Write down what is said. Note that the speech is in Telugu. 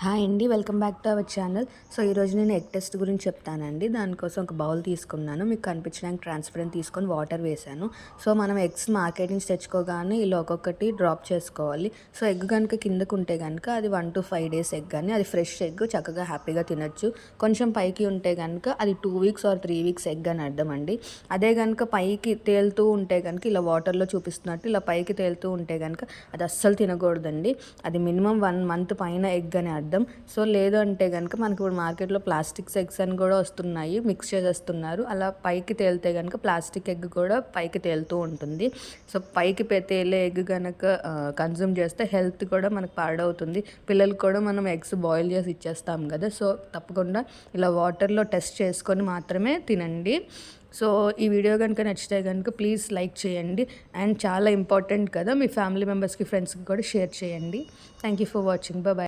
హాయ్ అండి. Welcome back to our channel. So, ఈరోజు నేను ఎగ్ టెస్ట్ గురించి చెప్తానండి. దానికోసం ఒక బౌల్ తీసుకున్నాను. మీకు కనిపించడానికి ట్రాన్స్పరెంట్ తీసుకొని వాటర్ వేశాను. సో, మనం ఎగ్స్ మార్కెట్ నుంచి తెచ్చుకోగానే ఇలా ఒక్కొక్కటి డ్రాప్ చేసుకోవాలి. సో, ఎగ్ కనుక కిందకు ఉంటే కనుక అది 1 to 5 days ఎగ్ అని, అది ఫ్రెష్ ఎగ్ చక్కగా హ్యాపీగా తినొచ్చు. కొంచెం పైకి ఉంటే కనుక అది 2 weeks or 3 weeks ఎగ్ అని అర్థం అండి. అదే కనుక పైకి తేలుతూ ఉంటే కనుక ఇలా వాటర్లో చూపిస్తున్నట్టు ఇలా పైకి తేలుతూ ఉంటే కనుక అది అస్సలు తినకూడదండి. అది మినిమం 1 month పైన ఎగ్ అని అర్థం. సో, లేదు అంటే కనుక మనకి ఇప్పుడు మార్కెట్లో ప్లాస్టిక్ ఎగ్స్ అని కూడా వస్తున్నాయి, మిక్స్ చేసేస్తున్నారు. అలా పైకి తేలితే కనుక ప్లాస్టిక్ ఎగ్ కూడా పైకి తేలుతూ ఉంటుంది. సో, పైకి తేలే ఎగ్ కనుక కన్జ్యూమ్ చేస్తే హెల్త్ కూడా మనకు పాడవుతుంది. పిల్లలకు కూడా మనం ఎగ్స్ బాయిల్ చేసి ఇచ్చేస్తాం కదా. సో, తప్పకుండా ఇలా వాటర్లో టెస్ట్ చేసుకొని మాత్రమే తినండి. సో, ఈ వీడియో కనుక నచ్చితే కనుక ప్లీజ్ లైక్ చేయండి. అండ్ చాలా ఇంపార్టెంట్ కదా, మీ ఫ్యామిలీ మెంబర్స్కి, ఫ్రెండ్స్కి కూడా షేర్ చేయండి. Thank you for watching. Bye.